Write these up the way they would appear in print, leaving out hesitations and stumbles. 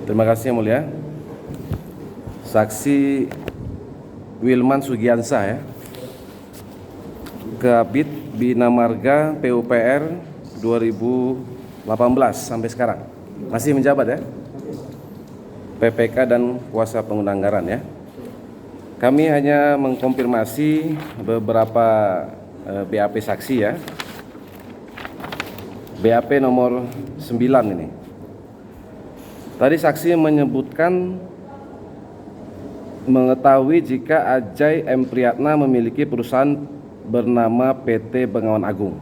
Terima kasih yang mulia. Saksi Wilman Sugiansa ya, Kabid Bina Marga PUPR 2018 sampai sekarang masih menjabat ya, PPK dan kuasa pengguna anggaran ya. Kami hanya mengkonfirmasi beberapa BAP saksi ya. BAP nomor 9 ini. Tadi saksi menyebutkan mengetahui jika Ajay M. Priyatna memiliki perusahaan bernama PT Bengawan Agung,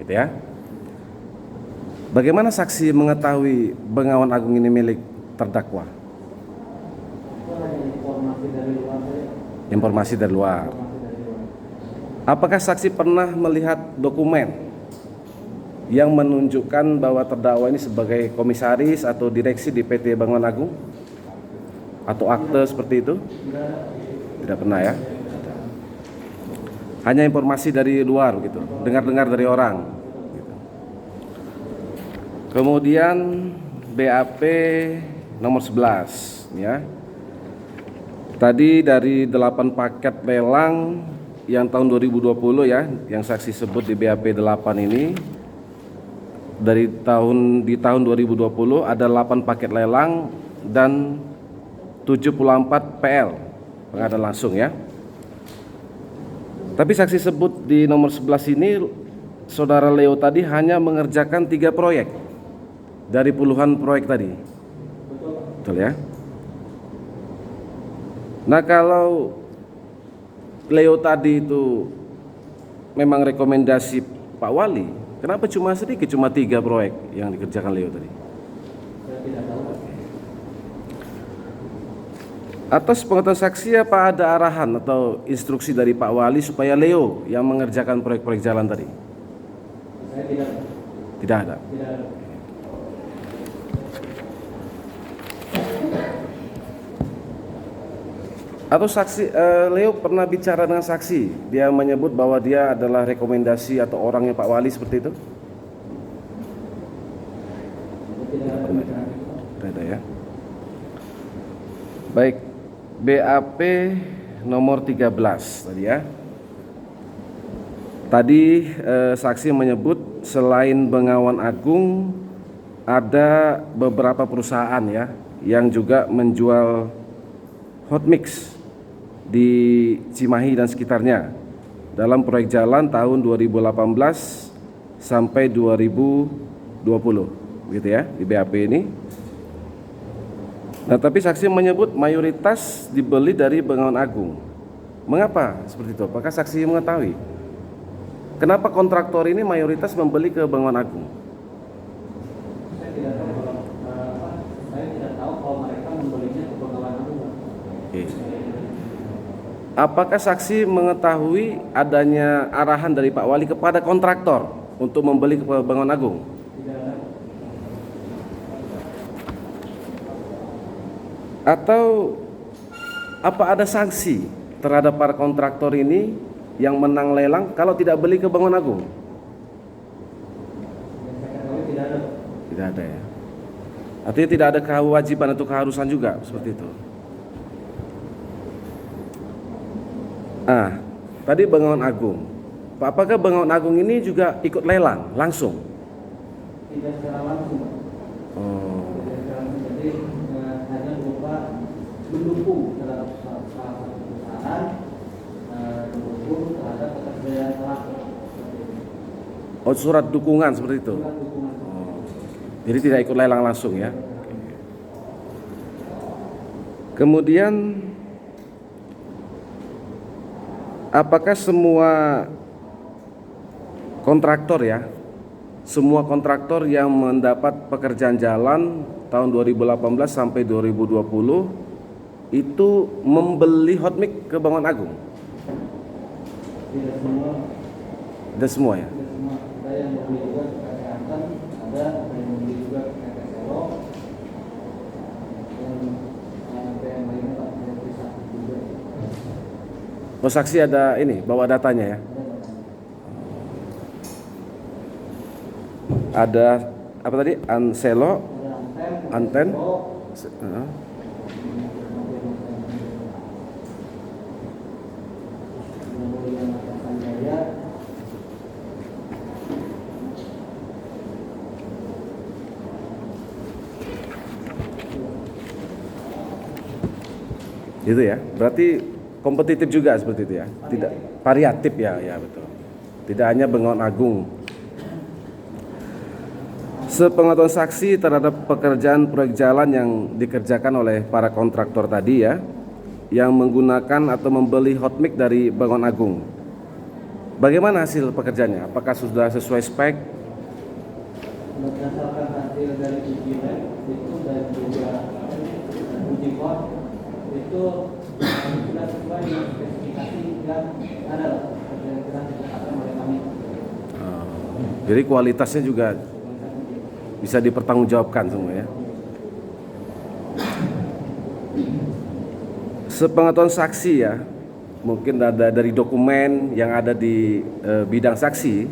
gitu ya. Bagaimana saksi mengetahui Bengawan Agung ini milik terdakwa? Informasi dari luar. Apakah saksi pernah melihat dokumen yang menunjukkan bahwa terdakwa ini sebagai komisaris atau direksi di PT Bengawan Agung? Atau akte seperti itu? Tidak pernah ya. Hanya informasi dari luar gitu, dengar-dengar dari orang gitu. Kemudian BAP nomor 11 ya. Tadi dari 8 paket lelang yang tahun 2020 ya, yang saksi sebut di BAP 8 ini, di tahun 2020 ada 8 paket lelang dan 74 PL pengadaan langsung ya. Tapi saksi sebut di nomor 11 ini, saudara Leo tadi hanya mengerjakan 3 proyek dari puluhan proyek tadi. Betul ya. Nah, kalau Leo tadi itu memang rekomendasi Pak Wali, kenapa cuma sedikit, cuma 3 proyek yang dikerjakan Leo tadi? Atas pengetahuan saksi, apa ada arahan atau instruksi dari Pak Wali supaya Leo yang mengerjakan proyek-proyek jalan tadi? Saya tidak. Tidak ada. Tidak ada. Atau saksi Leo pernah bicara dengan saksi, dia menyebut bahwa dia adalah rekomendasi atau orangnya Pak Wali seperti itu? Tidak ada ya. Baik, BAP nomor 13 tadi ya. Tadi saksi menyebut selain Bengawan Agung ada beberapa perusahaan ya yang juga menjual hot mix di Cimahi dan sekitarnya dalam proyek jalan tahun 2018 sampai 2020 gitu ya di BAP ini. Nah, tapi saksi menyebut mayoritas dibeli dari Bengawan Agung. Mengapa seperti itu? Apakah saksi mengetahui kenapa kontraktor ini mayoritas membeli ke Bengawan Agung? Saya tidak tahu kalau mereka membelinya ke Bengawan Agung. Oke. Apakah saksi mengetahui adanya arahan dari Pak Wali kepada kontraktor untuk membeli ke Bengawan Agung? Tidak ada. Atau apa ada sanksi terhadap para kontraktor ini yang menang lelang kalau tidak beli ke Bengawan Agung? Tidak ada. Tidak ada ya. Artinya tidak ada kewajiban atau keharusan juga seperti itu. Tadi Bengawan Agung. Apakah Bengawan Agung ini juga ikut lelang langsung? Tidak secara langsung. Oh. Tidak secara langsung. Jadi hanya berupa mendukung terhadap salah satu perusahaan, mendukung terhadap ketersediaan pelaku. Oh, surat dukungan seperti itu. Surat dukungan. Oh. Jadi tidak ikut lelang langsung ya. Kemudian apakah semua kontraktor ya, semua kontraktor yang mendapat pekerjaan jalan tahun 2018 sampai 2020 itu membeli hot mix ke Bengawan Agung? Tidak semua. Tidak semua ya? Tidak semua. Ada yang membeli juga ke kesehatan, ada yang membeli juga ke Selo, dan yang lainnya tak punya perusahaan juga. Oh, saksi ada ini, bawa datanya ya? Ada apa tadi? Anselo, Anten, Yang Mulia Mata Sanjaya, Gitu ya. Berarti kompetitif juga seperti itu ya. Tidak variatif ya, ya betul. Tidak hanya Bengawan Agung. Sepengetahuan saksi terhadap pekerjaan proyek jalan yang dikerjakan oleh para kontraktor tadi ya, yang menggunakan atau membeli hot mic dari Bengawan Agung. Bagaimana hasil pekerjaannya? Apakah sudah sesuai spek? berdasarkan hasil dari uji lab itu dan juga uji kod itu sudah sesuai dengan spesifikasi yang ada yang telah ditetapkan oleh kami. Jadi kualitasnya juga bisa dipertanggungjawabkan semua ya. Sepengetahuan saksi ya, mungkin ada dari dokumen yang ada di bidang saksi,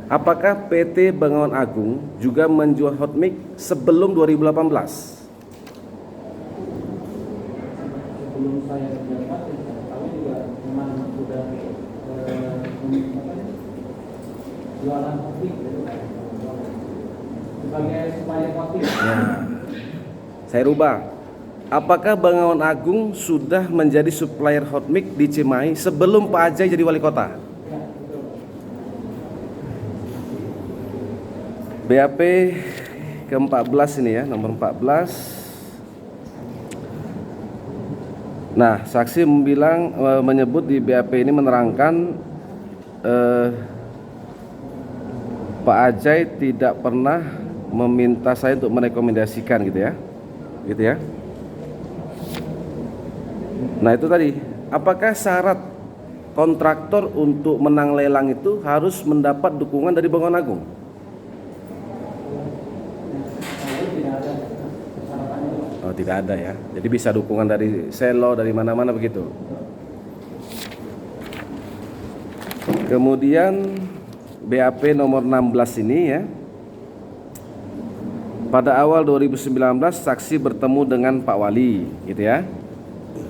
apakah PT Bengawan Agung juga menjual hot mic sebelum 2018? Sebelum saya menjabat, kami juga memang sudah jualan kopi sebagai supplier kopi. Ya. Saya rubah. Apakah Bengawan Agung sudah menjadi supplier hot mic di Cimahi sebelum Pak Ajai jadi wali kota? Ya, betul. BAP ke-14 ini ya, nomor 14. Nah, saksi menyebut di BAP ini menerangkan Pak Ajai tidak pernah meminta saya untuk merekomendasikan gitu ya. Gitu ya. Nah, itu tadi, apakah syarat kontraktor untuk menang lelang itu harus mendapat dukungan dari Bengawan Agung? Oh, tidak ada ya. Jadi bisa dukungan dari Selo, dari mana-mana begitu. Kemudian BAP nomor 16 ini ya. Pada awal 2019 saksi bertemu dengan Pak Wali, gitu ya.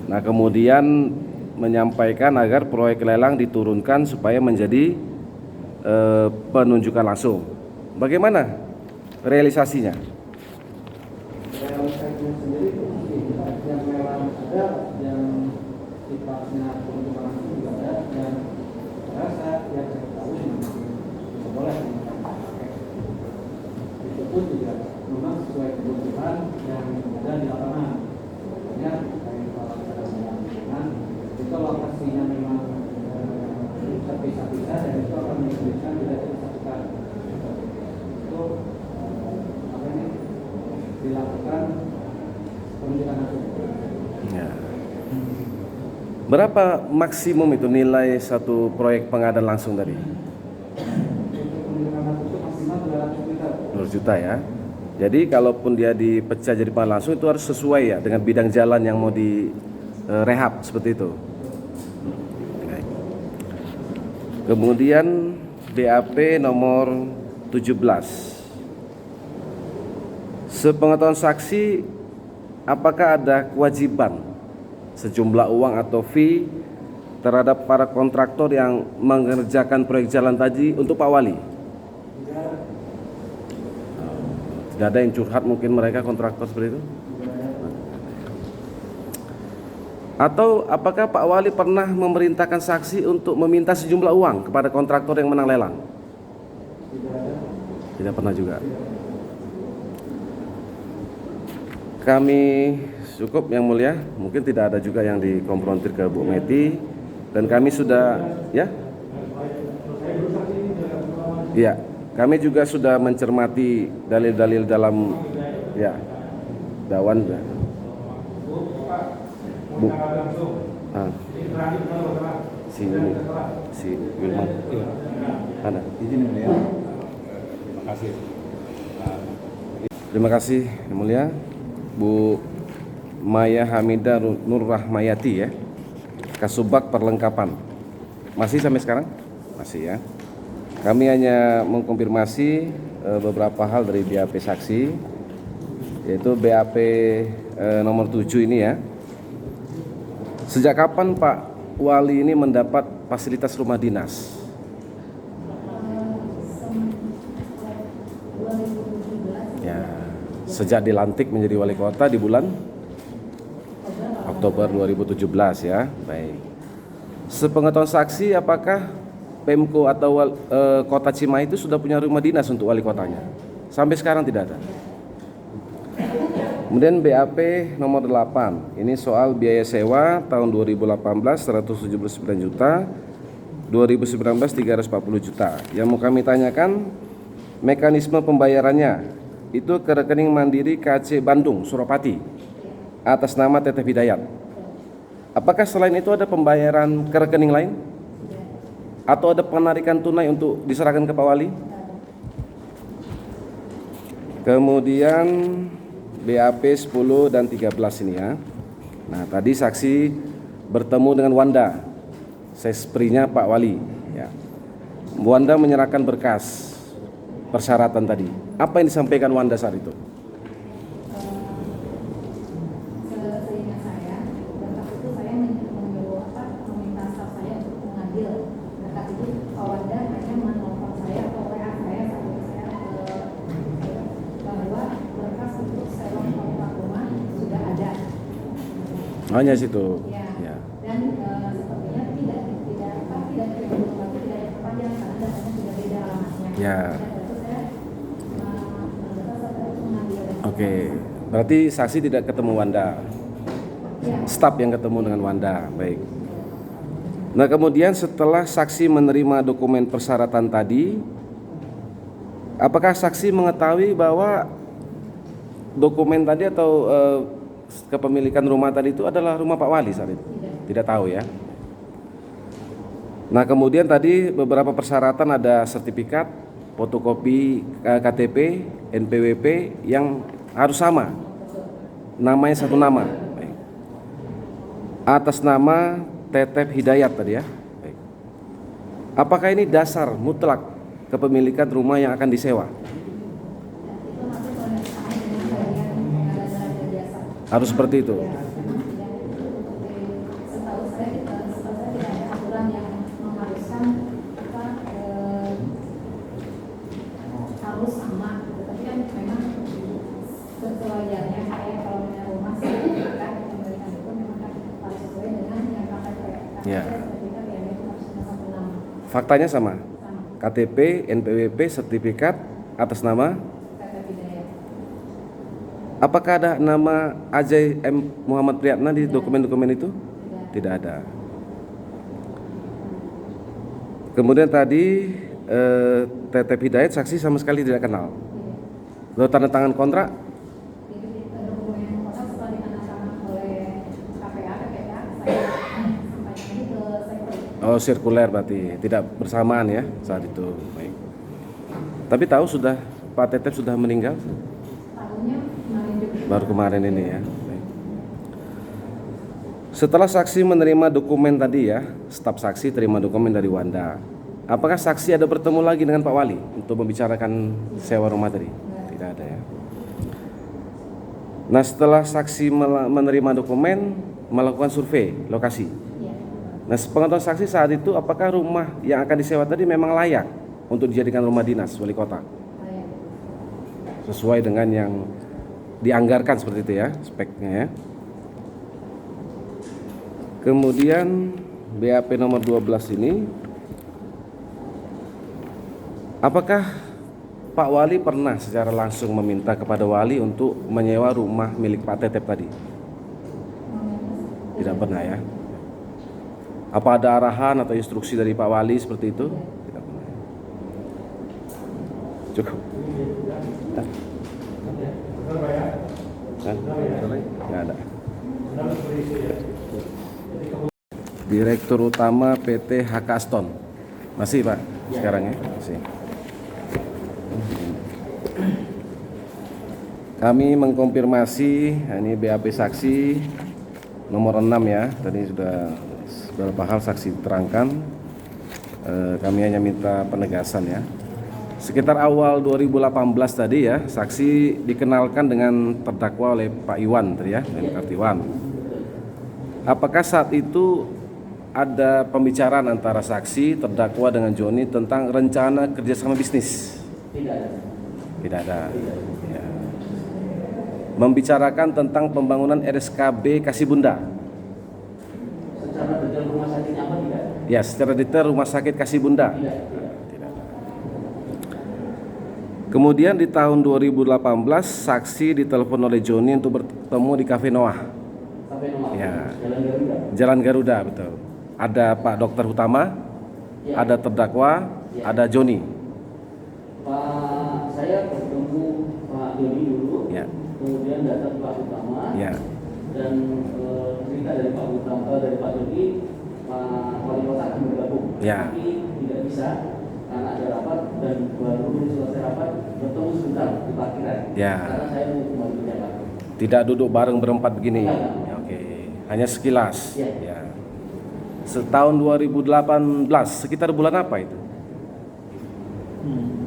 Nah, kemudian menyampaikan agar proyek lelang diturunkan supaya menjadi penunjukan langsung. Bagaimana realisasinya? Realisasinya sendiri yang memang ada, yang sifatnya penunjukan langsung juga ada, dan rasa yang saya tahu memang tidak boleh dipakai. Itu pun juga memang sesuai kebutuhan yang ada di lapangan. Ya, itu lokasinya memang terpisah-pisah dan itu akan menyebabkan tidak disatukan. Itu makanya dilakukan penunjukan langsung. Ya. Berapa maksimum itu nilai satu proyek pengadaan langsung tadi? Untuk penunjukan langsung itu maksimal 200 juta. 200 juta ya. Jadi kalaupun dia dipecah jadi pengadaan langsung itu harus sesuai ya dengan bidang jalan yang mau di rehab seperti itu. Kemudian BAP nomor 17. Sepengetahuan saksi, apakah ada kewajiban sejumlah uang atau fee terhadap para kontraktor yang mengerjakan proyek jalan tadi untuk Pak Wali? Tidak ada yang curhat mungkin mereka kontraktor seperti itu? Atau apakah Pak Wali pernah memerintahkan saksi untuk meminta sejumlah uang kepada kontraktor yang menang lelang? Tidak pernah juga. Kami cukup yang mulia, mungkin tidak ada juga yang dikonfrontir ke Bu Meti, dan kami sudah ya. Iya, kami juga sudah mencermati dalil-dalil dalam ya dakwaan ya. Bu, si Wilman, ada. Izin yang mulia. Terima kasih. Terima kasih yang mulia, Bu Maya Hamidah Nur Rahmayati ya, Kasubag Perlengkapan. Masih sampai sekarang? Masih ya. Kami hanya mengkonfirmasi beberapa hal dari BAP saksi. yaitu BAP nomor 7 ini ya. Sejak kapan Pak Wali ini mendapat fasilitas rumah dinas? Ya, sejak dilantik menjadi wali kota di bulan Oktober 2017 ya. Baik. Sepengetahuan saksi, apakah Pemko atau Kota Cimahi itu sudah punya rumah dinas untuk wali kotanya? Sampai sekarang tidak ada. Kemudian BAP nomor 8, ini soal biaya sewa tahun 2018 179 juta, 2019 340 juta. Yang mau kami tanyakan, mekanisme pembayarannya itu ke rekening Mandiri KC Bandung, Suropati, atas nama Teteh Hidayat. Apakah selain itu ada pembayaran ke rekening lain? Atau ada penarikan tunai untuk diserahkan ke Pak Wali? Kemudian BAP 10 dan 13 ini ya. Nah, tadi saksi bertemu dengan Wanda, sesprinya Pak Wali ya. Wanda menyerahkan berkas persyaratan tadi. Apa yang disampaikan Wanda saat itu? Seingat saya, berkas itu saya menyuruh meminta staf saya untuk mengambil berkas itu. Pak Wanda hanya menelpon saya atau WA saya saat saya bahwa berkas untuk sewa kontrak rumah sudah ada. Hanya situ. Ya. Dan sepertinya tidak perpanjang karena datanya sudah beda alamatnya. Ya. Oke, berarti saksi tidak ketemu Wanda, staf yang ketemu dengan Wanda. Baik. Nah, kemudian setelah saksi menerima dokumen persyaratan tadi, apakah saksi mengetahui bahwa dokumen tadi atau kepemilikan rumah tadi itu adalah rumah Pak Wali saat itu? Tidak tahu ya. Nah, kemudian tadi beberapa persyaratan, ada sertifikat, fotokopi KTP, NPWP yang harus sama, namanya satu nama. Baik. Atas nama Teteh Hidayat tadi ya. Baik. Apakah ini dasar mutlak kepemilikan rumah yang akan disewa? Harus seperti itu. Setahu saya tidak ada aturan yang mengharuskan harus sama. Tapi kan memang sewajarnya saya kalau punya rumah sertifikat pemilikan itu memang harus sesuai dengan yang KTP. Ya. Sertifikat yang itu harus satu nama. Faktanya sama. Sama. KTP, NPWP, sertifikat atas nama. Teteh Hidayat. Apakah ada nama Ajay M. Muhammad Priyatna di dokumen-dokumen itu? Tidak ada. Kemudian tadi Teteh Hidayat saksi sama sekali tidak kenal. Lalu tanda tangan kontrak? Itu di dokumen kontrak setelah ditandatangan oleh KPA, saya sampaikan ini ke sekretariat. Oh, sirkuler berarti tidak bersamaan ya saat itu. Baik. Tapi tahu sudah Pak Tetep sudah meninggal? Tahunnya kemarin juga. Baru kemarin ini ya. Baik. Setelah saksi menerima dokumen tadi ya, staf saksi terima dokumen dari Wanda. Apakah saksi ada bertemu lagi dengan Pak Wali untuk membicarakan sewa rumah tadi? Tidak ada ya. Nah, setelah saksi menerima dokumen, melakukan survei lokasi. Iya. Nah, sepengetahuan saksi saat itu, apakah rumah yang akan disewa tadi memang layak untuk dijadikan rumah dinas wali kota? Saya. Sesuai dengan yang dianggarkan seperti itu ya, speknya ya. Kemudian BAP nomor 12 ini, apakah Pak Wali pernah secara langsung meminta kepada Wali untuk menyewa rumah milik Pak Tetep tadi? Tidak pernah ya. Apa ada arahan atau instruksi dari Pak Wali seperti itu? Tidak pernah. Cukup. Nggak ada. Direktur Utama PT HK Aston. Masih Pak sekarang ya? Masih. Kami mengkonfirmasi, ini BAP saksi nomor 6 ya. Tadi sudah beberapa hal saksi terangkan. Kami hanya minta penegasan ya. Sekitar awal 2018 tadi ya, saksi dikenalkan dengan terdakwa oleh Pak Iwan tadi ya, Iwan Kartiwan. Apakah saat itu ada pembicaraan antara saksi, terdakwa dengan Joni tentang rencana kerjasama bisnis? Tidak ada. Tidak ada. Ya. Membicarakan tentang pembangunan RSKB Kasibunda? Secara detail rumah sakitnya apa tidak? Ya, secara detail rumah sakit Kasibunda. Tidak. Tidak ada. Kemudian di tahun 2018 saksi ditelepon oleh Joni untuk bertemu di Cafe Noah. Sampai nomor. Ya. Jalan Garuda. Jalan Garuda, betul. Ada Pak Dokter Utama, Ya. ada terdakwa, Ya. ada Joni. Pak, saya bertemu Pak Joni dulu. Ya. Kemudian datang Pak Utama. Ya. Dan cerita dari Pak Utama, dari Pak Joni, Pak Wali Kota akan bergabung. Ya. Tapi tidak bisa karena ada rapat dan baru selesai rapat bertemu sebentar di parkiran. Ya. Karena saya mau kembali ke Jakarta. Tidak duduk bareng berempat begini. Ya. Ya, oke. Hanya sekilas. Ya. Ya. Setahun 2018, sekitar bulan apa itu?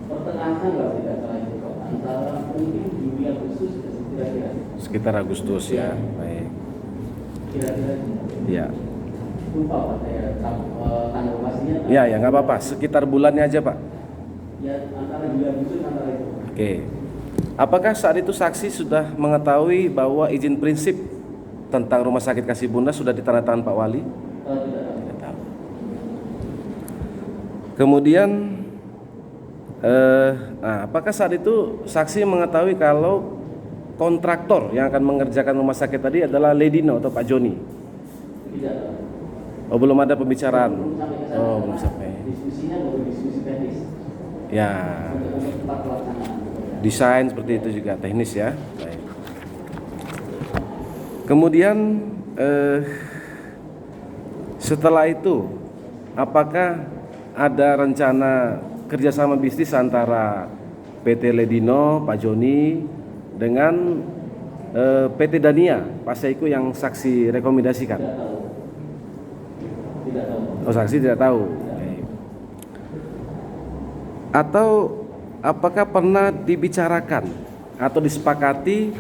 Pertengahan kalau tidak salah itu Pak. Antara mungkin Juli Agustus kira-kira. Sekitar Agustus ya. Baik. Kira-kira. Ya. Lupa Pak saya tanggal pastinya. Ya, ya nggak apa-apa. Sekitar bulannya aja, Pak. Ya antara Juli Agustus antara itu. Oke. Apakah saat itu saksi sudah mengetahui bahwa izin prinsip tentang rumah sakit Kasibunda sudah ditandatangani Pak Wali? Tidak tahu. Tidak tahu. Kemudian, apakah saat itu saksi mengetahui kalau kontraktor yang akan mengerjakan rumah sakit tadi adalah Ledino atau Pak Joni? Tidak tahu. Oh, belum ada pembicaraan. Belum sampai ke sana. Oh, belum sampai. Diskusinya baru diskusi teknis. Ya, Untuk tempat pelaksanaan. desain seperti itu juga teknis ya. Baik. Kemudian setelah itu, apakah ada rencana kerjasama bisnis antara PT Ledino, Pak Joni dengan PT Dania, Pak Saiku yang saksi rekomendasikan? Tidak tahu. Tidak tahu. Oh, saksi tidak tahu. Baik. Atau apakah pernah dibicarakan atau disepakati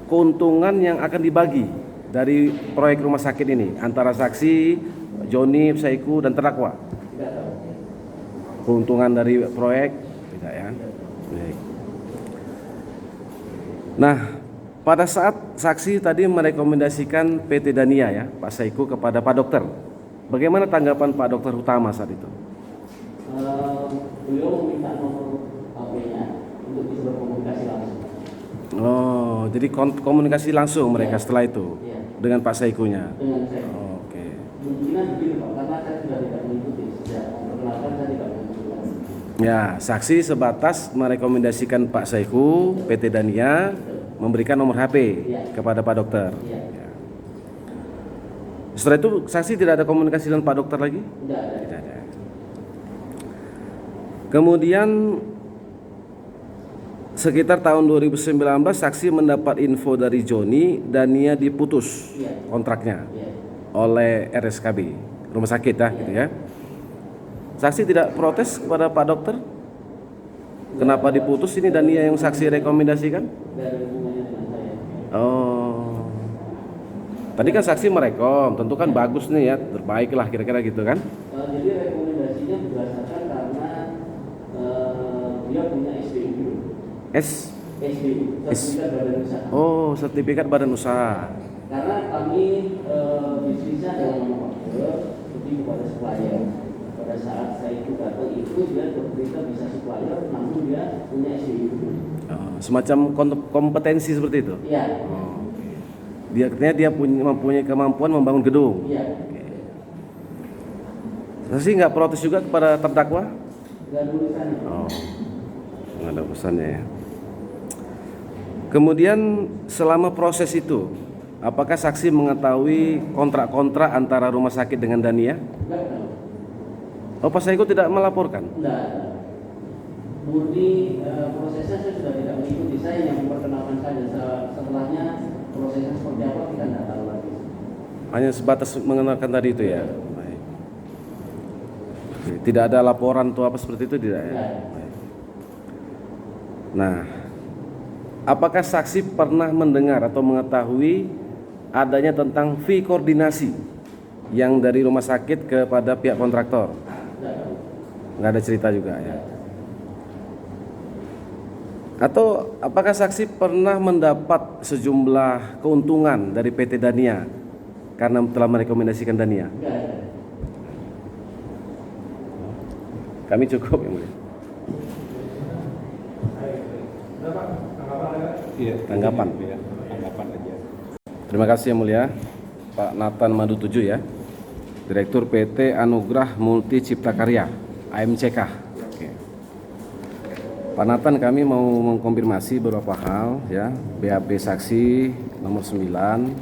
keuntungan yang akan dibagi dari proyek rumah sakit ini antara saksi, Joni, Saiku dan terdakwa? Tidak tahu. Keuntungan dari proyek tidak ya. Baik. Nah, pada saat saksi tadi merekomendasikan PT Dania ya, Pak Saiku kepada Pak Dokter, bagaimana tanggapan Pak Dokter Utama saat itu? Beliau meminta nomor HP-nya untuk bisa berkomunikasi langsung. Oh, jadi komunikasi langsung mereka setelah itu Iya. dengan Pak Saikunya. Dengan saya. Oh, oke. Kemungkinan begini Pak, karena saya sudah tidak mengikuti sejak memperkenalkan saya tidak mengikuti. Ya, saksi sebatas merekomendasikan Pak Saiku, PT Dania, memberikan nomor HP Iya. kepada Pak Dokter. Iya. Ya. Setelah itu saksi tidak ada komunikasi dengan Pak Dokter lagi? Tidak ada. Tidak ada. Kemudian sekitar tahun 2019 saksi mendapat info dari Joni Dania diputus Iya. kontraknya Iya. oleh RSKB rumah sakit ya, gitu ya. Saksi tidak protes kepada Pak Dokter? Kenapa diputus? Ini Dania yang saksi rekomendasikan? Tidak ada hubungannya dengan saya. Oh. Tadi kan saksi merekom, tentu kan bagus nih ya, terbaik lah kira-kira gitu kan? Jadi rekomendasinya berdasarkan karena dia punya SBU dulu. SBU, Sertifikat Badan Usaha. Oh, sertifikat badan usaha. Karena kami bisnisnya dengan nama Pak lebih kepada supplier. Pada saat saya itu datang itu dia berberita bisa supplier, namun dia punya SBU dulu. Oh, semacam kompetensi seperti itu. Iya. Oh, oke. Dia artinya dia mempunyai kemampuan membangun gedung. Iya. Saksi nggak protes juga kepada terdakwa? Nggak ada urusannya. Oh, nggak ada urusannya ya. Kemudian selama proses itu, apakah saksi mengetahui kontrak-kontrak antara rumah sakit dengan Dania? Nggak tahu. Oh, Pak Saiku tidak melaporkan? Nggak ada. Murni prosesnya saya sudah tidak mengikuti, saya yang memperkenalkan saja. Setelahnya prosesnya seperti apa kita nggak tahu lagi. Hanya sebatas mengenalkan tadi itu ya. Baik. Oke, tidak ada laporan atau apa seperti itu tidak ya? Nggak ada. Baik. Nah, apakah saksi pernah mendengar atau mengetahui adanya tentang fee koordinasi yang dari rumah sakit kepada pihak kontraktor? Nggak ada cerita juga ya. Atau apakah saksi pernah mendapat sejumlah keuntungan dari PT Dania karena telah merekomendasikan Dania? Kami cukup yang mulia. Iya, Tanggapan. Iya, tanggapan aja. Terima kasih yang mulia, Pak Nathan Madu 7 ya, Direktur PT Anugrah Multi Cipta Karya (AMCK). Oke. Pak Nathan, kami mau mengkonfirmasi beberapa hal ya. BAP saksi nomor 9.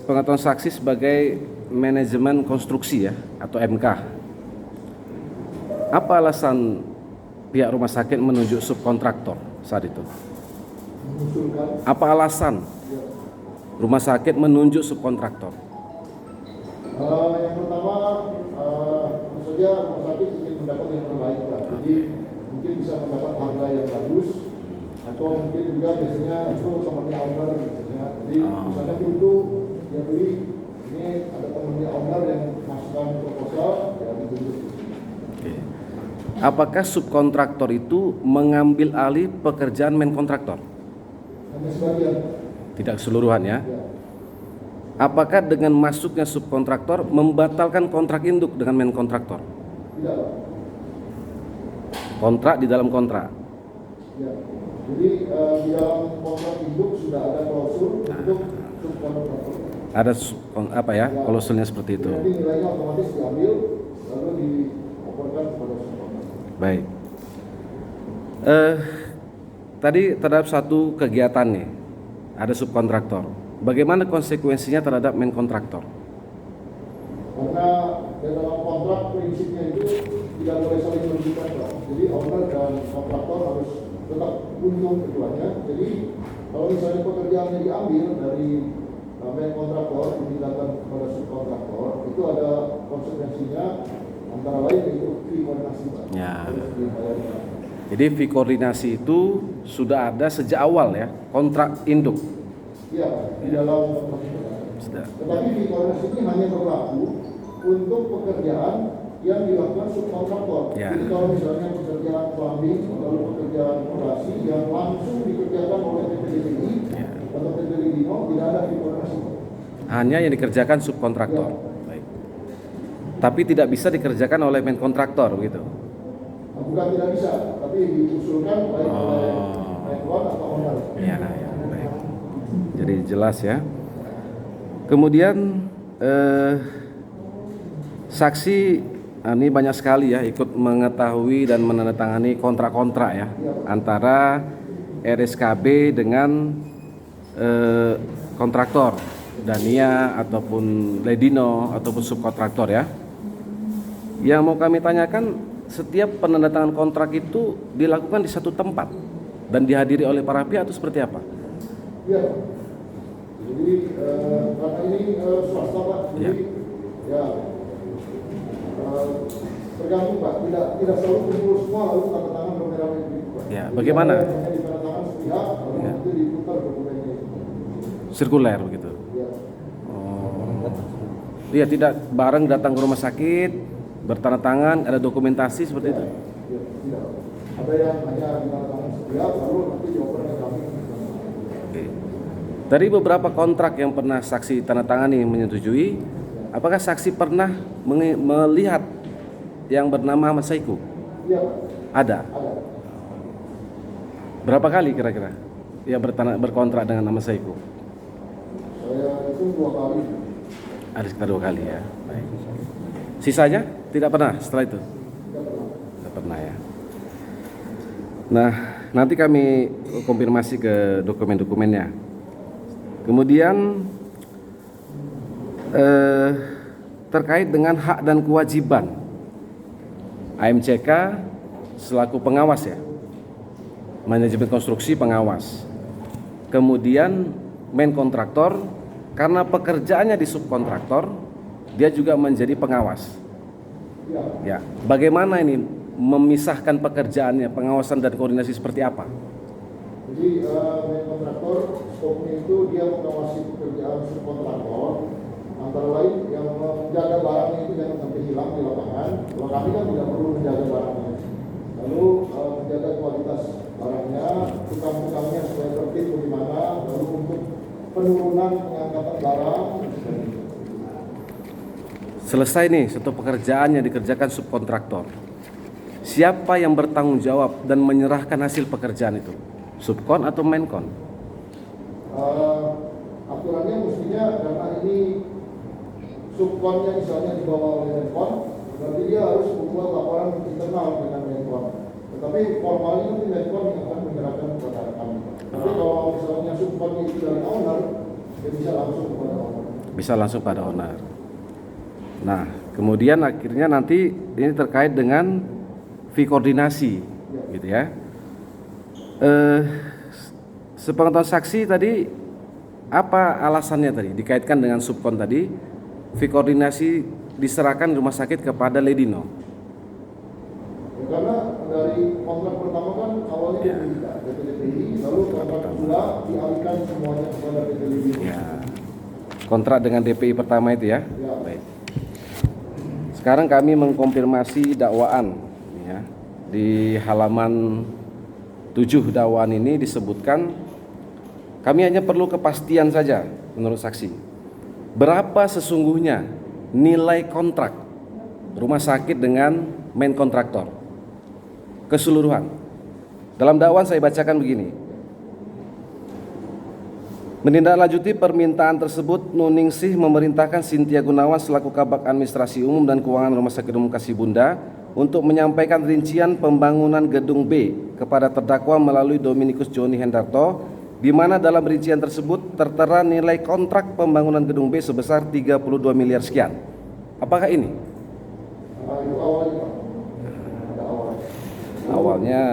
Pengetahuan saksi sebagai manajemen konstruksi ya atau MK. Apa alasan pihak rumah sakit menunjuk subkontraktor saat itu? Apa alasan rumah sakit menunjuk subkontraktor? Yang pertama, tentu saja rumah sakit ingin mendapat yang terbaik, Pak. Jadi mungkin bisa mendapat harga yang bagus, atau mungkin juga biasanya itu temannya owner biasanya. Jadi misalnya itu dia beli, ini ada temannya owner yang masukkan proposal, ya ditunjuk. Apakah subkontraktor itu mengambil alih pekerjaan main kontraktor? Hanya sebagian. Tidak keseluruhan ya. Ya. Apakah dengan masuknya subkontraktor membatalkan kontrak induk dengan main kontraktor? Tidak, Pak. Kontrak di dalam kontrak. Ya. Jadi di dalam kontrak induk sudah ada klausul untuk subkontraktor. Ada klausulnya seperti itu. Jadi nilainya otomatis diambil lalu dioperkan kepada subkontraktor. Baik. Tadi terhadap satu kegiatan nih, ada subkontraktor. Bagaimana konsekuensinya terhadap main kontraktor? Karena di dalam kontrak prinsipnya itu tidak boleh saling merugikan, Pak. Jadi owner dan kontraktor harus tetap untung keduanya. Jadi kalau misalnya pekerjaannya diambil dari main kontraktor dipindahkan kepada subkontraktor, itu ada konsekuensinya, antara lain itu fee koordinasi, Pak. Ya. Harus dibayar. Jadi fee koordinasi itu sudah ada sejak awal ya, kontrak induk. Iya, Pak, di dalam kontrak itu. Sudah. Tetapi fee koordinasi ini hanya berlaku untuk pekerjaan yang dilakukan subkontraktor. Ya. Jadi kalau misalnya pekerjaan plumbing lalu pekerjaan fondasi yang langsung dikerjakan oleh PT DPI Ya. atau PT Lino, tidak ada fee koordinasi. Hanya yang dikerjakan subkontraktor. Baik. Tapi tidak bisa dikerjakan oleh main kontraktor begitu. Nah, bukan tidak bisa, tapi diusulkan baik oleh Menwan atau owner. Ya, ya, baik. Jadi jelas ya. Kemudian saksi ini banyak sekali ya ikut mengetahui dan menandatangani kontrak-kontrak ya antara RSKB dengan kontraktor Dania ataupun Ledino ataupun subkontraktor ya. Yang mau kami tanyakan, setiap penandatangan kontrak itu dilakukan di satu tempat dan dihadiri oleh para pihak atau seperti apa? Iya. Jadi karena ini swasta, Pak. Jadi ya tergantung, Pak. Tidak selalu kumpul semua lalu tanda tangan rame-rame begitu, Pak. Ya, bagaimana? Hanya di tanda tangan sepihak lalu Ya. nanti diputar dokumennya. Sirkuler begitu. Ya. Oh. Iya, tidak bareng datang ke rumah sakit, bertanda tangan, ada dokumentasi seperti itu. Ya, tidak. Ada yang hanya di tanda tangan sepihak lalu nanti dioper ke kami. Oke. Dari beberapa kontrak yang pernah saksi tanda tangani menyetujui, apakah saksi pernah melihat yang bernama Ahmad Saiku? Iya, Pak. Ada. Ada. Berapa kali kira-kira ia berkontrak dengan Ahmad Saiku? Saya itu 2 kali. Ada sekitar 2 kali ya. Baik. Sisanya tidak pernah setelah itu? Tidak pernah ya. Nah, nanti kami konfirmasi ke dokumen-dokumennya. Kemudian terkait dengan hak dan kewajiban AMCK selaku pengawas ya, manajemen konstruksi pengawas. Kemudian main kontraktor karena pekerjaannya di subkontraktor, dia juga menjadi pengawas. Ya, bagaimana ini memisahkan pekerjaannya, pengawasan dan koordinasi seperti apa? Jadi main kontraktor skopnya itu dia mengawasi pekerjaan subkontraktor, antara lain yang menjaga barangnya itu jangan sampai hilang di lapangan. Kalau kami kan tidak perlu menjaga barangnya. Lalu menjaga kualitas barangnya, tukang-tukangnya supaya tertib bagaimana, lalu untuk penurunan pengangkatan barang. Selesai nih, satu pekerjaan yang dikerjakan subkontraktor. Siapa yang bertanggung jawab dan menyerahkan hasil pekerjaan itu? Subkon atau Menkon? Aturannya mestinya karena ini subkonnya misalnya dibawa oleh Menkon, berarti dia harus membuat laporan internal dengan Menkon. Tetapi formalnya nanti Menkon yang akan menyerahkan kepada kami. Tapi kalau misalnya subkonnya itu dari owner, dia bisa langsung kepada owner. Bisa langsung pada owner. Nah, kemudian akhirnya nanti ini terkait dengan fee koordinasi, gitu ya. Sepengetahuan saksi tadi, apa alasannya tadi dikaitkan dengan subkon tadi? Fee koordinasi diserahkan rumah sakit kepada Ledino. Ya, karena dari kontrak pertama kan awalnya Ya. PT DPI, lalu kontrak kedua dialihkan semuanya kepada PT Ledino. Ya. Kontrak dengan DPI pertama itu ya. Ya. Baik. Sekarang kami mengkonfirmasi dakwaan ya. Di halaman 7 dakwaan ini disebutkan kami hanya perlu kepastian saja menurut saksi. Berapa sesungguhnya nilai kontrak rumah sakit dengan main kontraktor? Keseluruhan. Dalam dakwaan saya bacakan begini. Menindaklanjuti permintaan tersebut, Nuningsih memerintahkan Cynthia Gunawan selaku Kabag Administrasi Umum dan Keuangan Rumah Sakit Umum Kasibunda untuk menyampaikan rincian pembangunan gedung B kepada terdakwa melalui Dominikus Joni Hendarto, di mana dalam rincian tersebut tertera nilai kontrak pembangunan gedung B sebesar 32 miliar sekian. Apakah ini? Itu awalnya, Pak. Ada awalnya. Awalnya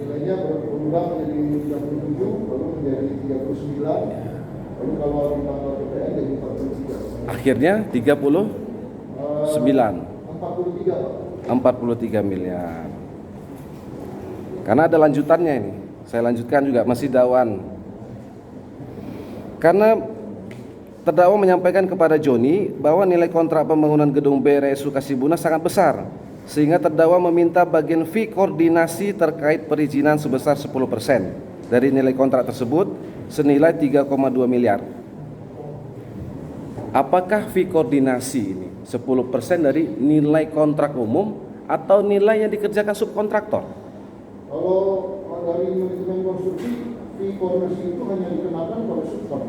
Nilainya berubah menjadi 37, lalu menjadi 39, lalu kalau ditambah PPN jadi 43. akhirnya 39, 43, Pak. 43 miliar. Karena ada lanjutannya ini. Saya lanjutkan juga masih dakwaan. Karena terdakwa menyampaikan kepada Joni bahwa nilai kontrak pembangunan gedung B RSU Kasibuna sangat besar, sehingga terdakwa meminta bagian fee koordinasi terkait perizinan sebesar 10% dari nilai kontrak tersebut senilai 3,2 miliar. Apakah fee koordinasi ini 10% dari nilai kontrak umum atau nilai yang dikerjakan subkontraktor? Kalau dari manajemen konstruksi, fee koordinasi itu hanya dikenakan pada subkon.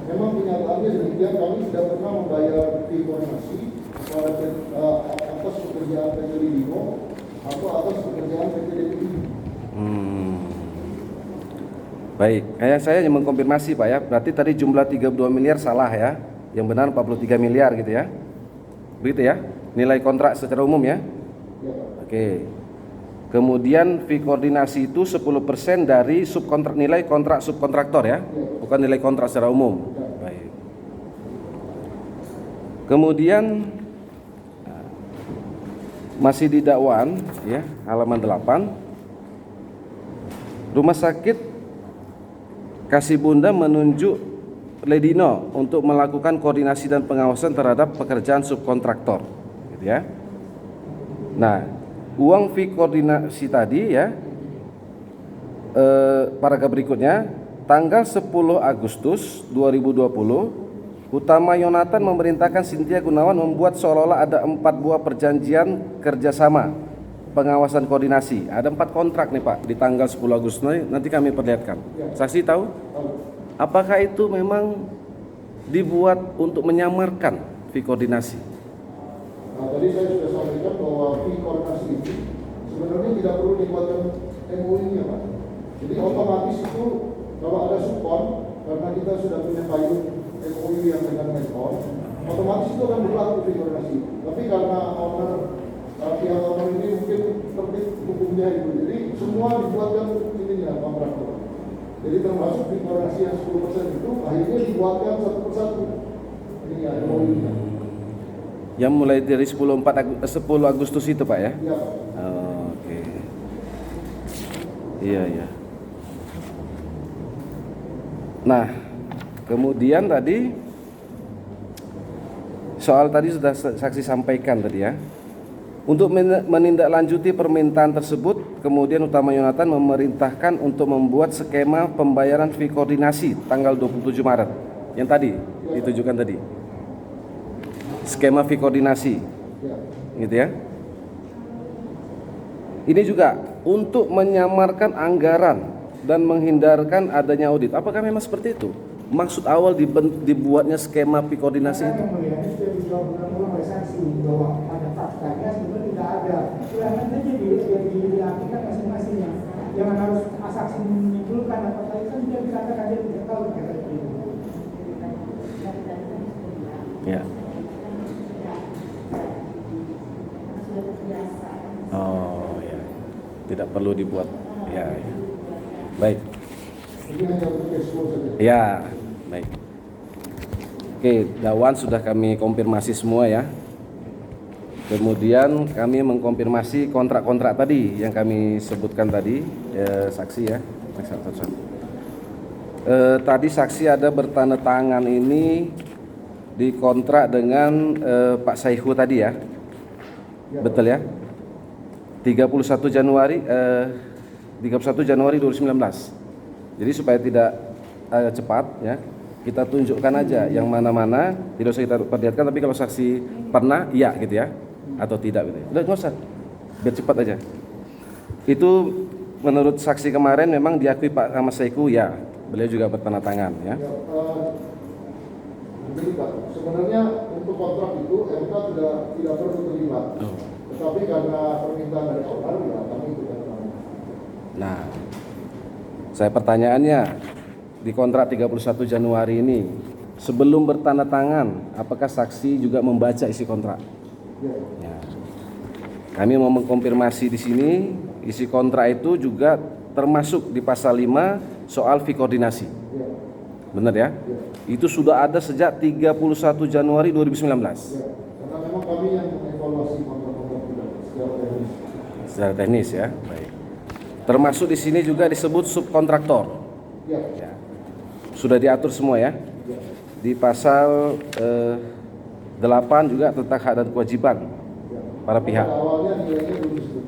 Memang kenyataannya demikian, kami tidak pernah membayar fee koordinasi atas pekerjaan PT Ledino atau atas pekerjaan PT DPI. Baik, saya hanya mengkonfirmasi Pak ya. Berarti tadi jumlah 32 miliar salah ya. Yang benar 43 miliar gitu ya. Begitu ya. Nilai kontrak secara umum ya. Ya, Pak. Oke. Kemudian fee koordinasi itu 10% dari subkontrak, nilai kontrak subkontraktor ya. Bukan nilai kontrak secara umum. Baik. Kemudian masih di dakwaan ya, halaman 8. Rumah sakit Kasibunda menunjuk Ledino untuk melakukan koordinasi dan pengawasan terhadap pekerjaan subkontraktor, gitu ya. Nah, uang fee koordinasi tadi ya, paragraf berikutnya, tanggal 10 Agustus 2020, Utama Yonatan memerintahkan Cynthia Gunawan membuat seolah-olah ada 4 buah perjanjian kerjasama pengawasan koordinasi. Ada 4 kontrak nih Pak di tanggal 10 Agustus nanti kami perlihatkan. Saksi tahu? Apakah itu memang dibuat untuk menyamarkan fee koordinasi? Nah, tadi saya sudah sampaikan bahwa fee koordinasi itu sebenarnya tidak perlu dibuatkan MOU-nya, Pak. Jadi otomatis itu kalau ada subkon, karena kita sudah punya payung MOU yang dengan Menkon, otomatis itu akan berlaku fee koordinasi. Tapi karena owner pihak owner ini mungkin terbit hukumnya itu, jadi semua dibuatkan ininya kontraktor. Jadi termasuk fee koordinasi yang 10% itu akhirnya dibuatkan satu persatu. Ini ya MOU-nya. Yang mulai dari 10 Agustus itu Pak ya? Iya. Oh, oke. Iya ya. Nah, kemudian tadi soal tadi sudah saksi sampaikan tadi ya. Untuk menindaklanjuti permintaan tersebut, kemudian Utama Yonatan memerintahkan untuk membuat skema pembayaran fee koordinasi tanggal 27 Maret. Yang tadi ditujukan tadi. Skema fee koordinasi. Iya. Gitu ya. Ini juga untuk menyamarkan anggaran dan menghindarkan adanya audit. Apakah memang seperti itu? Maksud awal dibuatnya skema fee koordinasi itu? Yang mulia, ini sudah dijawab berulang oleh saksi bahwa pada faktanya sebenarnya tidak ada. Silahkan saja dilakukan masing-masingnya. Jangan harus saksi menyimpulkan apakah itu kan dia dikatakan dia tidak tahu terkait itu. Ya. Oh ya. Tidak perlu dibuat. Ya. Ya. Baik. Ini hanya untuk ekspor saja. Ya, baik. Oke, Dawan sudah kami konfirmasi semua ya. Kemudian kami mengkonfirmasi kontrak-kontrak tadi yang kami sebutkan tadi, saksi ya. Tadi saksi ada bertanda tangan ini di kontrak dengan Pak Saihu tadi ya. Betul ya? 31 Januari 2019. Jadi supaya tidak cepat ya, kita tunjukkan aja yang mana-mana, tidak usah kita perlihatkan, tapi kalau saksi pernah iya gitu ya, atau tidak gitu. Udah nggak usah, biar cepat aja. Itu menurut saksi kemarin memang diakui Pak Ahmad Saiku ya, beliau juga bertanda tangan ya. Ya, begini Pak, sebenarnya untuk kontrak itu MK tidak perlu terlibat. Tetapi karena permintaan dari owner, ya kami tidak tahu. Nah, saya pertanyaannya di kontrak 31 Januari ini sebelum bertanda tangan, apakah saksi juga membaca isi kontrak? Ya. Ya. Kami mau mengkonfirmasi di sini isi kontrak itu juga termasuk di pasal 5 soal fee koordinasi. Ya. Benar ya? Ya. Itu sudah ada sejak 31 Januari 2019. Ya. Karena memang kami yang mengevaluasi kontrak-kontrak kita secara teknis. Secara teknis ya. Baik. Termasuk di sini juga disebut subkontraktor. Ya. Ya. Sudah diatur semua ya. Ya. Di pasal 8 juga tentang hak dan kewajiban Ya. para pihak. Pada awalnya nilainya belum disebut.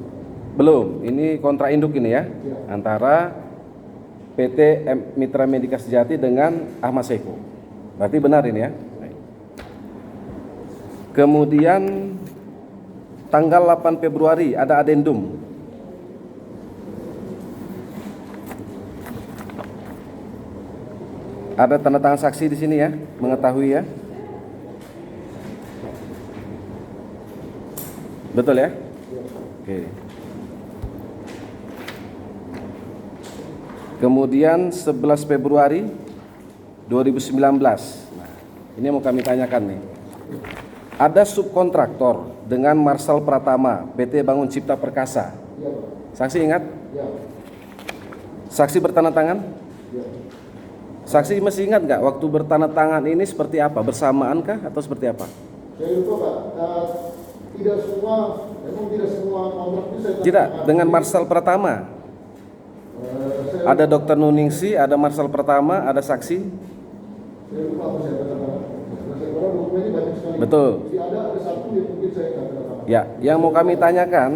Belum, ini kontrak induk ini ya. Ya. Antara PT Mitra Medika Sejati dengan Ahmad Saiku. Berarti benar ini ya. Baik. Kemudian tanggal 8 Februari ada adendum. Ada tanda tangan saksi di sini ya, mengetahui ya. Betul ya? Oke. Kemudian 11 Februari 2019. Nah, ini yang mau kami tanyakan nih. Ada subkontraktor dengan Marsal Pratama, PT Bangun Cipta Perkasa. Ya, Pak. Saksi ingat? Ya. Saksi bertanda tangan? Ya. Saksi masih ingat nggak waktu bertanda tangan ini seperti apa? Bersamaankah atau seperti apa? Saya lupa Pak, tidak semua, memang tidak semua kontrak itu saya Tidak, tanyakan. dengan Marsal Pratama. Saya Ada Dr. Nuningsi, ada Marsal Pratama, ada saksi. lupa apa saya katakan. Karena saya kira dokumennya banyak sekali. Betul. Jadi ada satu yang mungkin saya nggak katakan. Ya, yang mau kami tanyakan,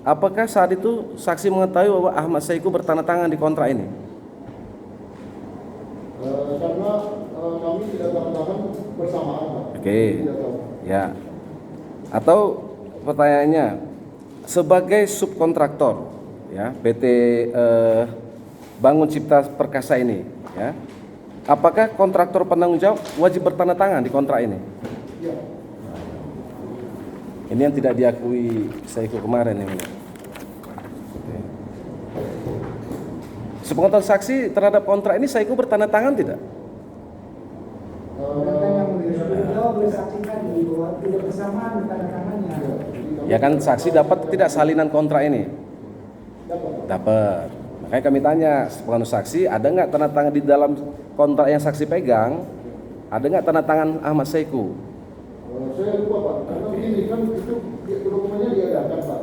apakah saat itu saksi mengetahui bahwa Ahmad Saiku bertanda tangan di kontrak ini? Karena kami tidak tanda tangan bersamaan Pak. Oke. Kami tidak tahu. Ya. Atau pertanyaannya, sebagai subkontraktor ya PT Bangun Cipta Perkasa ini ya, apakah kontraktor penanggung jawab wajib bertanda tangan di kontrak ini? Ya. Ini yang tidak diakui Saiku kemarin ini. Oke. Sepengetahuan saksi terhadap kontrak ini Saiku bertanda tangan tidak? Dan yang mulia sudah dijawab oleh saksi tadi bahwa tidak bersamaan tanda tangannya. Ya kan saksi dapat tidak salinan kontrak ini? Dapat. Dapat. Makanya kami tanya sepengetahuan saksi, ada nggak tanda tangan di dalam kontrak yang saksi pegang? Ada nggak tanda tangan Ahmad Saiku? Saya lupa Pak, karena begini kan itu dokumennya diadakan Pak.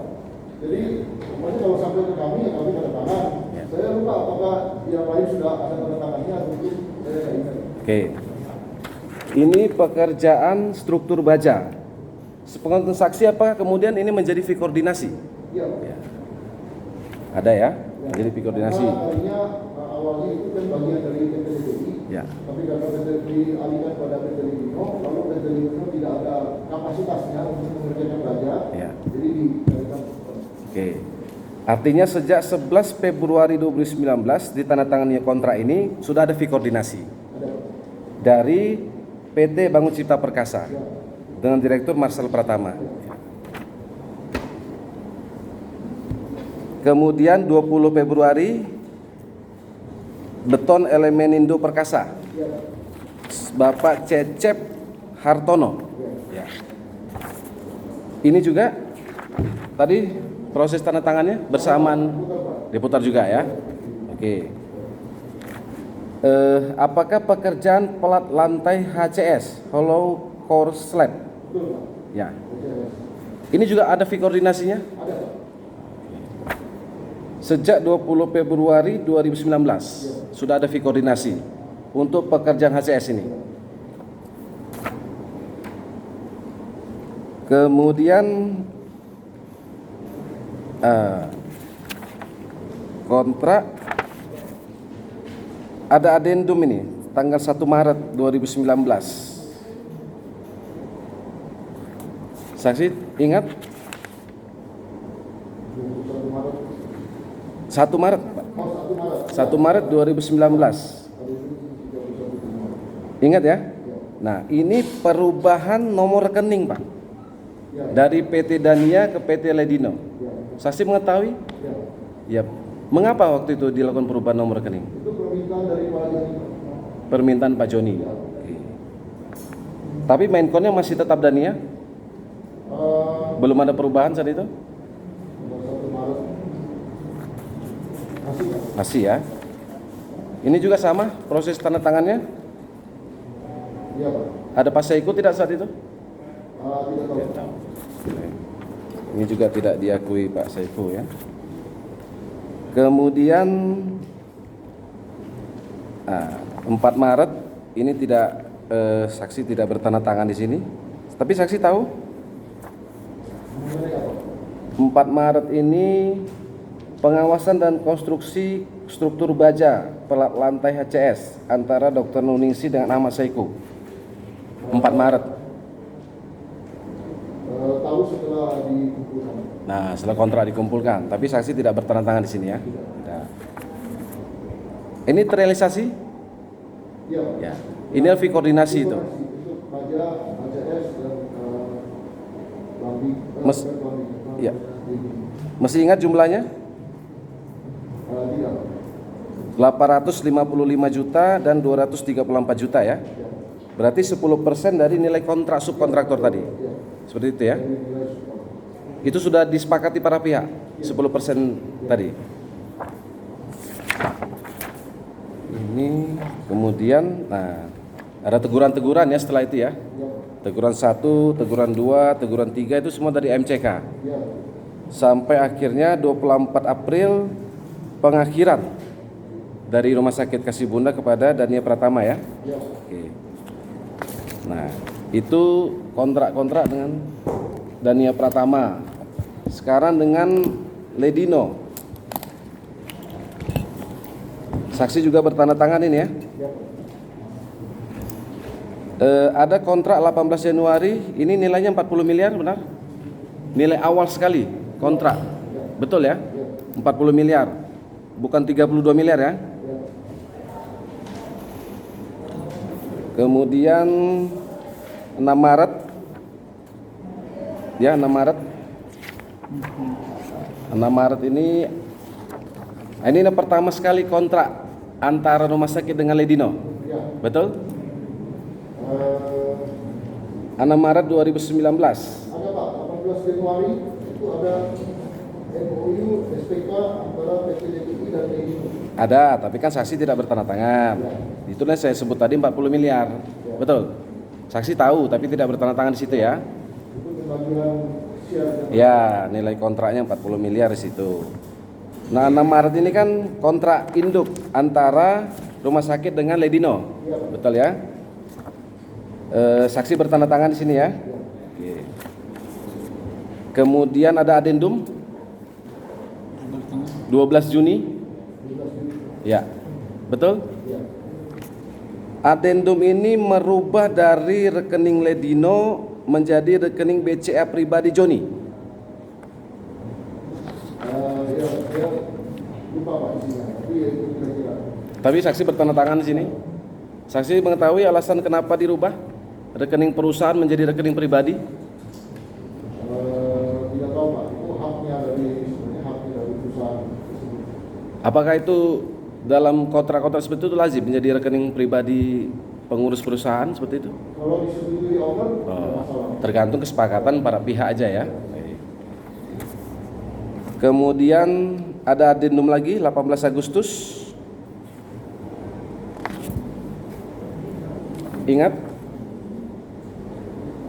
Jadi pokoknya kalau sampai ke kami ya kami tanda tangan. Ya. Saya lupa apakah yang lain sudah ada tanda tangannya atau mungkin saya tidak ingat. Oke. Ini pekerjaan struktur baja. Sepengetahuan saksi apakah kemudian ini menjadi fee koordinasi? Iya Pak. Ya. Ada ya, menjadi fee koordinasi. Karena tadinya awalnya itu kan bagian dari PT LDI. Ya. Tapi karena PT dialihkan pada PT Lino, lalu PT Lino tidak ada kapasitasnya untuk mengerjakan baja. Ya. Jadi dikalikan. Oke. Artinya sejak 11 Februari 2019 ditandatangani kontrak ini sudah ada fee koordinasi Ada Pak. dari PT Bangun Cipta Perkasa Ya. dengan Direktur Marcel Pratama. Kemudian 20 Februari Beton Elemenindo Perkasa, Ya. Bapak Cecep Hartono. Ya. Ini juga tadi proses tanda tangannya bersamaan diputar juga ya. Oke. Apakah pekerjaan pelat lantai HCS Hollow Core Slab? Betul Pak. Ya. Oke. Ini juga ada fee koordinasinya Ada Pak. sejak 20 Februari 2019 sudah ada fee koordinasi untuk pekerjaan HCS ini. Kemudian kontrak ada adendum ini tanggal 1 Maret 2019. Saksi ingat 21 Maret. 1 Maret Pak. Oh, 1 Maret. 1 Maret 2019. Ingat ya? Nah, ini perubahan nomor rekening, Pak. Ya. Dari PT Dania ke PT Ledino. Ya. Saksi mengetahui? Ya. Ya. Mengapa waktu itu dilakukan perubahan nomor rekening? Itu permintaan dari Pak Jani. Permintaan Pak Joni. Oke. Tapi Menkonnya masih tetap Dania? Belum ada perubahan saat itu? 1 Maret. Masih Pak? Masih ya. Ini juga sama proses tanda tangannya? Iya Pak. Ada Pak Saiku tidak saat itu? Tidak tahu. Tidak tahu. Oke. Ini juga tidak diakui Pak Saiku ya. Kemudian 4 Maret ini tidak saksi tidak bertanda tangan di sini. Tapi saksi tahu? Mengenai apa? 4 Maret ini pengawasan dan konstruksi struktur baja pelat lantai HCS antara Dr. Nuningsi dengan Ahmad Saiku. 4 Maret. Tahu setelah dikumpulkan. Nah, setelah kontrak dikumpulkan, tapi saksi tidak bertanda tangan di sini ya. Tidak. Ini terrealisasi? Iya Pak. Ya. Ini fee koordinasi itu. Untuk baja, HCS dan lambi. Mas- lambi. Iya. Masih ingat jumlahnya? Tidak. 855 juta dan 234 juta ya. Berarti 10% dari nilai kontrak subkontraktor tadi. Seperti itu ya. Itu sudah disepakati para pihak 10% tadi. Ini kemudian ada teguran-teguran ya setelah itu ya. Teguran 1, teguran 2, teguran 3 itu semua dari MCK. Sampai akhirnya 24 April pengakhiran dari Rumah Sakit Kasih Bunda kepada Dania Pratama ya. Oke. Nah, itu kontrak-kontrak dengan Dania Pratama. Sekarang dengan Ledino. Saksi juga bertanda tangan ini ya. Ada kontrak 18 Januari, ini nilainya 40 miliar benar? Nilai awal sekali kontrak. Betul ya? 40 miliar. Bukan 32 miliar ya. Kemudian 6 Maret. Ya, 6 Maret. 6 Maret ini yang pertama sekali kontrak antara rumah sakit dengan Ledino. Betul? 6 Maret 2019. Ada Pak, 18 Januari itu ada MOU SPK antara PT DPI dan Ledino. Ada, tapi kan saksi tidak bertanda tangan. Itulah saya sebut tadi 40 miliar. Betul? Saksi tahu tapi tidak bertanda tangan di situ ya. Itu pembagian share. Ya, nilai kontraknya 40 miliar di situ. Nah, 6 Maret ini kan kontrak induk antara rumah sakit dengan Ledino. Betul ya? Saksi bertanda tangan di sini ya. Oke. Kemudian ada adendum 12 Juni. Ya. Betul? Adendum ini merubah dari rekening Ledino menjadi rekening BCA pribadi Joni. Ya, lupa Pak isinya, tapi itu kira-kira. Tapi saksi bertanda tangan di sini. Saksi mengetahui alasan kenapa dirubah rekening perusahaan menjadi rekening pribadi? Tidak tahu Pak, itu haknya sebenarnya haknya dari perusahaan tersebut. Apakah itu dalam kontrak-kontrak seperti itu lazim menjadi rekening pribadi pengurus perusahaan seperti itu? Kalau disetujui owner, tidak masalah. Tergantung kesepakatan para pihak aja ya. Kemudian ada adendum lagi 18 Agustus. Ingat?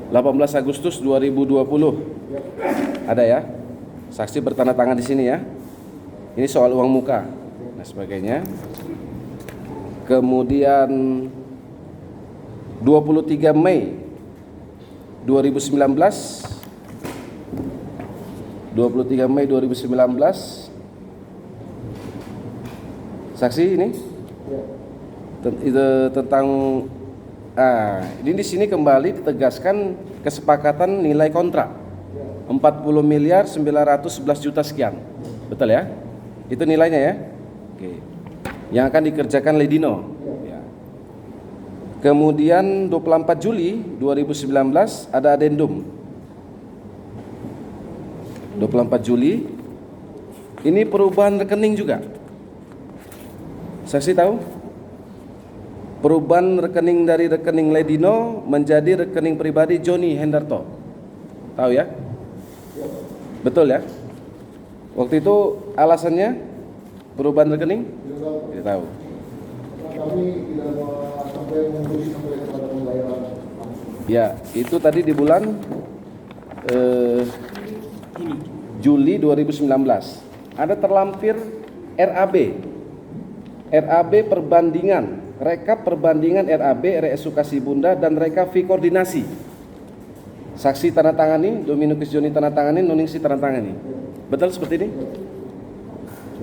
18 Agustus 2020. Ada ya? Saksi bertanda tangan di sini ya. Ini soal uang muka dan sebagainya. Kemudian 23 Mei 2019 23 Mei 2019 saksi ini tentang ini di sini kembali ditegaskan kesepakatan nilai kontrak 40 miliar 911 juta sekian. Betul ya? Itu nilainya ya? Oke. Yang akan dikerjakan Ledino. Ya. Kemudian 24 Juli 2019 ada adendum. 24 Juli ini perubahan rekening juga. Saksi tahu? Perubahan rekening dari rekening Ledino menjadi rekening pribadi Joni Hendarto. Tahu ya? Betul ya? Waktu itu alasannya perubahan rekening? Tidak tahu. Kami tidak sampai mengurus sampai kepada pembayaran. Ya, itu tadi di bulan Juli 2019. Ada terlampir RAB. RAB perbandingan, rekap perbandingan RAB, RSU Kasibunda dan rekap fee koordinasi. Saksi tanda tangani, Dominus Joni tanda tangani, Nuningsi tanda tangani. Betul seperti ini?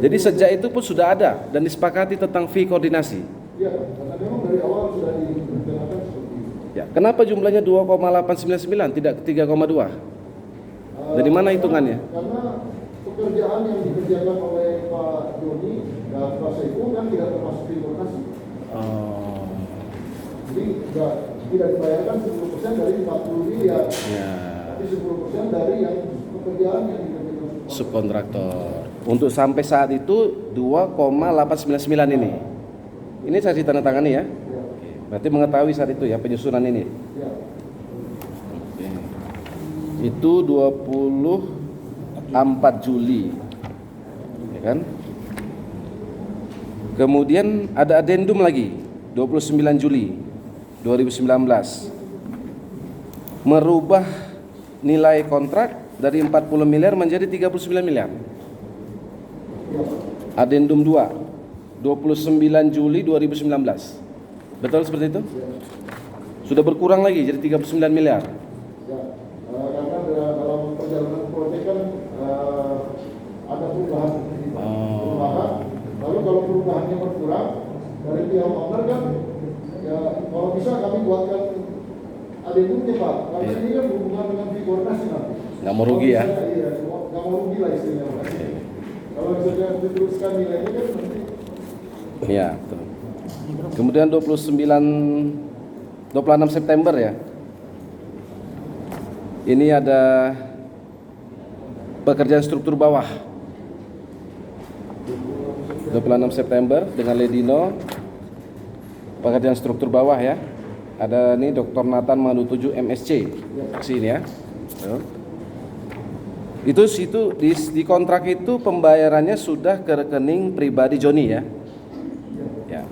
Jadi sejak itu pun sudah ada dan disepakati tentang fee koordinasi. Iya, karena memang dari awal sudah direncanakan seperti itu. Ya, kenapa jumlahnya 2,899 tidak 3,2? Dari mana hitungannya? Karena pekerjaan yang dikerjakan oleh Pak Joni dan Pak Saifu kan tidak termasuk fee koordinasi. Jadi tidak dibayarkan 10% dari 40 miliar. Ya. Tapi 10% dari yang pekerjaan yang dikerjakan Subkontraktor. Untuk sampai saat itu 2,899 ini. Ini saksi tanda tangani ya. Berarti mengetahui saat itu ya penyusunan ini. Ya. Itu 24 Juli. Ya kan? Kemudian ada adendum lagi 29 Juli 2019. Merubah nilai kontrak dari 40 miliar menjadi 39 miliar. Adendum 2 29 Juli 2019. Betul seperti itu? Sudah berkurang lagi jadi 39 miliar. Ya. Karena dalam perjalanan proyek kan ada perubahan. Lalu kalau perubahannya berkurang dari pihak owner kan ya kalau bisa kami buatkan adendumnya Pak. Karena ini kan berhubungan dengan fee koordinasi nanti. Nggak mau rugi ya? Iya, nggak mau rugi lah istilahnya Pak. Kalau misalnya diteruskan nilainya kan nanti. Iya, betul. Kemudian 26 September ya. Ini ada pekerjaan struktur bawah. 26 September dengan Ledino. Pekerjaan struktur bawah ya. Ada nih Dr. Nathan Manu 7 MSC. Sini ya. Itu situ di kontrak itu pembayarannya sudah ke rekening pribadi Joni ya. Ya.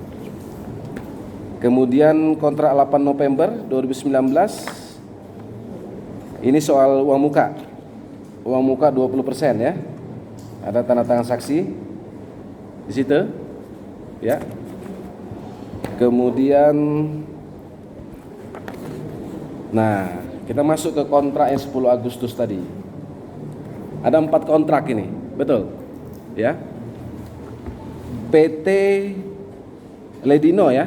Kemudian kontrak 8 November 2019. Ini soal uang muka. Uang muka 20% ya. Ada tanda tangan saksi di situ. Ya. Kemudian nah, kita masuk ke kontrak yang 10 Agustus tadi. Ada 4 kontrak ini, betul? Ya. PT Ledino ya.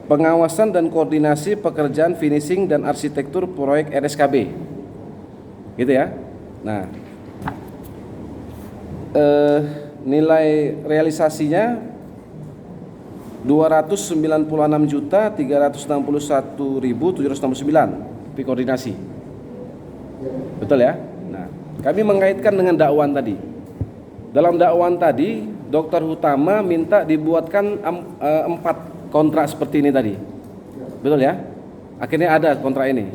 Pengawasan dan koordinasi pekerjaan finishing dan arsitektur proyek RSKB. Gitu ya. Nah, nilai realisasinya 296.361.769 fee koordinasi. Betul ya? Nah, kami mengaitkan dengan dakwaan tadi. Dalam dakwaan tadi, Dr. Hutama minta dibuatkan 4 kontrak seperti ini tadi. Betul ya? Akhirnya ada kontrak ini.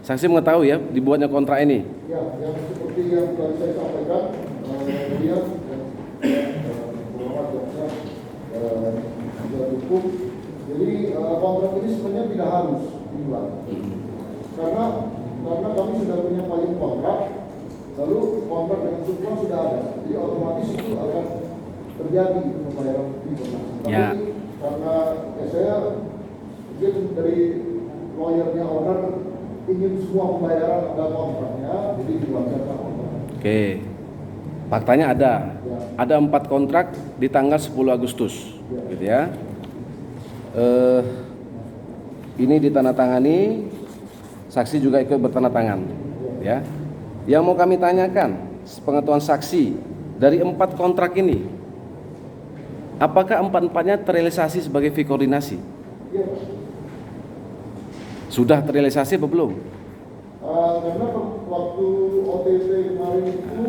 Saksi mengetahui ya dibuatnya kontrak ini. Ya, yang seperti yang tadi saya sampaikan, dia sudah cukup. Jadi kontrak ini sebenarnya tidak harus dibuat. Karena kami sudah punya payung kontrak, lalu kontrak dengan semua sudah ada. Jadi otomatis itu akan terjadi pembayaran fee. Ya. Karena saya mungkin dari lawyernya owner ingin semua pembayaran ada kontraknya, jadi dibuatkan kontrak. Oke. Faktanya ada. Ya. Ada 4 kontrak di tanggal 10 Agustus. Gitu ya. Ini ditandatangani, saksi juga ikut bertanda tangan. Ya. Yang mau kami tanyakan, pengetahuan saksi dari 4 kontrak ini, apakah 4-4-nya terrealisasi sebagai fee koordinasi? Ya. Sudah terrealisasi atau belum? Karena waktu OTT kemarin itu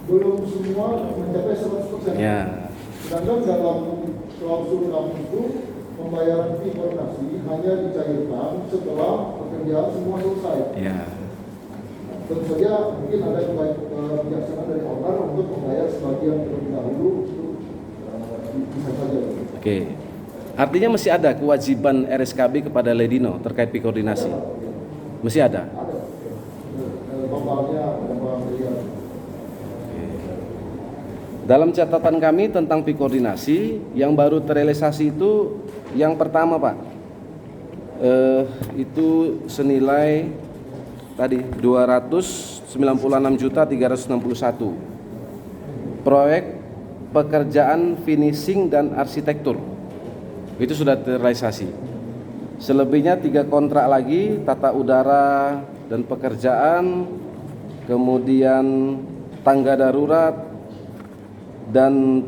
belum semua mencapai 100%. Ya. Sedangkan dalam klausul kami itu pembayaran fee koordinasi hanya dicairkan setelah pekerjaan semua selesai. Ya. Tentu saja mungkin ada kebijaksanaan dari owner untuk membayar sebagian terlebih dahulu, bisa saja. Oke. Artinya masih ada kewajiban RSKB kepada Ledino terkait fee koordinasi? Masih ada? Ada. Totalnya ada berapa miliar. Dalam catatan kami tentang fee koordinasi yang baru terrealisasi itu yang pertama Pak, itu senilai tadi 296.361 proyek pekerjaan finishing dan arsitektur itu sudah terrealisasi. Selebihnya 3 kontrak lagi tata udara dan pekerjaan, kemudian tangga darurat dan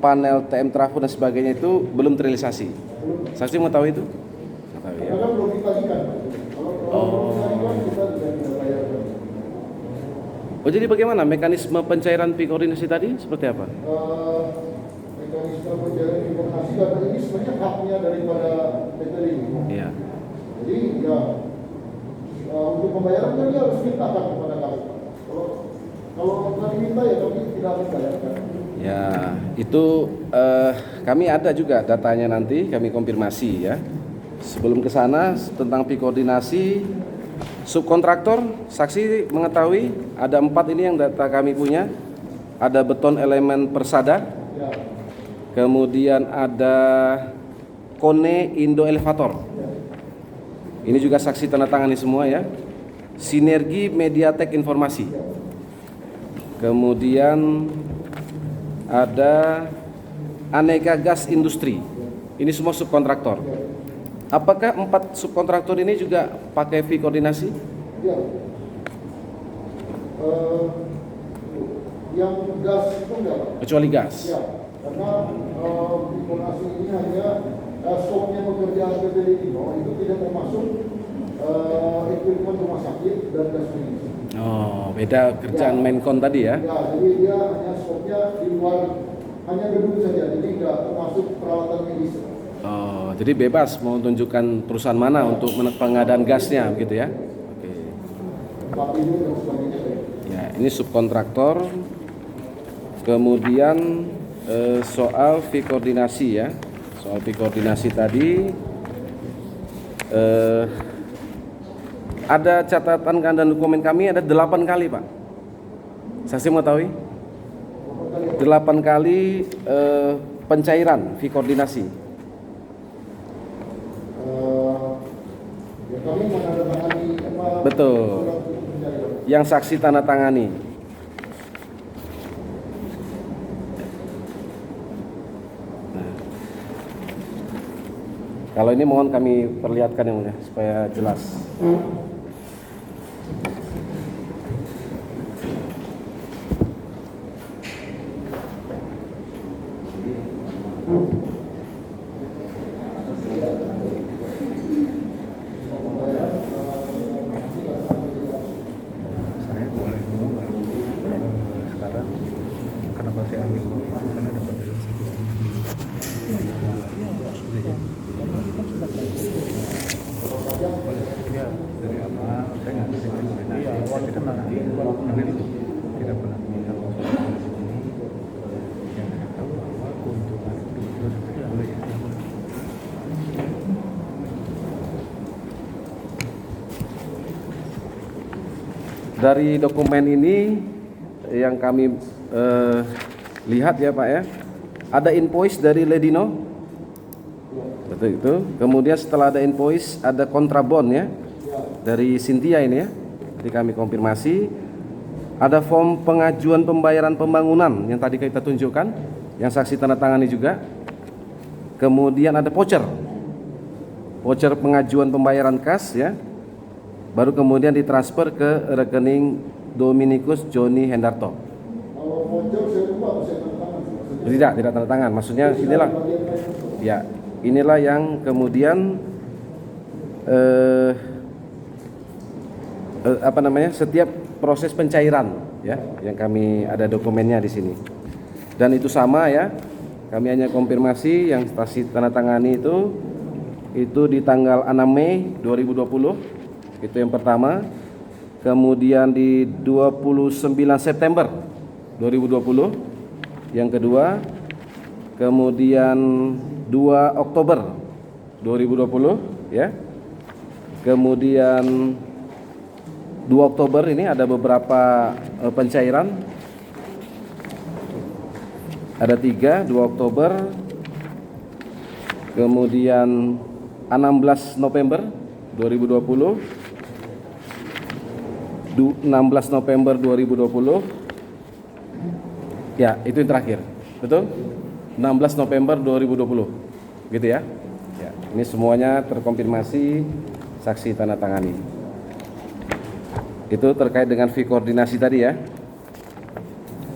panel TM trafo dan sebagainya itu belum terrealisasi. Saksi mau tahu itu? Nggak tahu ya. Karena belum ditagikan. Kalau belum ditagikan kita tidak bayarkan. Oh, jadi bagaimana mekanisme pencairan fee koordinasi tadi seperti apa? Mekanisme pencairan informasi karena ini sebenarnya haknya daripada PT ini. Iya. Jadi ya untuk pembayarannya dia harus mintakan kepada kami. Kalau nggak diminta ya kami tidak akan bayarkan. Ya, itu kami ada juga datanya nanti kami konfirmasi ya. Sebelum ke sana tentang fee koordinasi subkontraktor, saksi mengetahui ada 4 ini yang data kami punya. Ada Beton Elemen Persada, Ya. kemudian ada Kone Indo Elevator. Ini juga saksi tanda tangani semua ya. Sinergi Mediatek Informasi. Kemudian ada Aneka Gas Industri. Ini semua subkontraktor. Apakah 4 subkontraktor ini juga pakai fee koordinasi? Ya. Yang gas itu enggak. Kecuali gas. Ya. Karena informasi ini hanya skopnya pekerjaan PT Lino itu tidak termasuk equipment rumah sakit dan gas medis. Oh, beda kerjaan Menkon tadi ya. Ya, jadi dia hanya skopnya di luar, hanya gedung saja, jadi nggak termasuk peralatan medis. Oh, jadi bebas mau tunjukkan perusahaan mana untuk pengadaan gasnya begitu ya. Oke. Lapindo dan sebagainya. Ya, ini subkontraktor. Kemudian soal fee koordinasi ya. soal koordinasi tadi, ada catatan dan dokumen kami ada 8 kali Pak. Saksi mengetahui 8 kali pencairan fee koordinasi. Ya kami menandatangani apa? Betul. surat pencairan. Yang saksi tanda tangani. Nah. Kalau ini mohon kami perlihatkan yang mulia supaya jelas. Saya boleh ngomong nggak? Sekarang kenapa saya ambil dulu? Karena dapat dari satu. Ya, dari apa? Saya nggak bisa koordinasi. Saya tidak pernah tidak pernah minta konsultasi di sini. Yang saya tahu bahwa keuntungan itu tidak boleh ya. Dari dokumen ini yang kami lihat ya Pak ya, ada invoice dari Ledino, betul itu. Kemudian setelah ada invoice ada kontrabon ya dari Cynthia ini ya. Jadi kami konfirmasi ada form pengajuan pembayaran pembangunan yang tadi kita tunjukkan, yang saksi tanda tangani juga. Kemudian ada voucher pengajuan pembayaran kas ya. Baru kemudian ditransfer ke rekening Dominikus Joni Hendarto. Kalau voucher saya lupa apa saya tanda tangan. Tidak tanda tangan. Maksudnya inilah, ya inilah yang kemudian apa namanya, setiap proses pencairan ya, yang kami ada dokumennya di sini. Dan itu sama ya. Kami hanya konfirmasi yang saksi tanda tangani itu di tanggal 6 Mei 2020. Itu yang pertama. Kemudian di 29 September 2020 yang kedua. Kemudian 2 Oktober 2020 ya. Kemudian 2 Oktober ini ada beberapa pencairan. Ada 3, 2 Oktober. Kemudian 16 November 2020. 16 November 2020. Ya, itu yang terakhir. Betul? 16 November 2020. Gitu ya? Ya, ini semuanya terkonfirmasi saksi tanda tangani. Itu terkait dengan fee koordinasi tadi ya.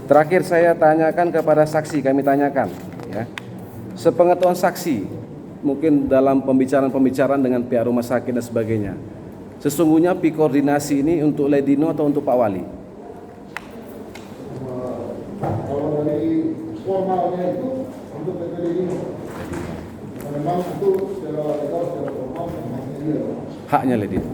Terakhir saya tanyakan kepada saksi, kami tanyakan ya. Sepengetahuan saksi, mungkin dalam pembicaraan dengan pihak rumah sakit dan sebagainya, sesungguhnya fee koordinasi ini untuk Ledino atau untuk Pak Wali? Kalau dari formalnya itu untuk PPD ini memang itu secara legal, secara formal memangnya dia. Haknya Ledino.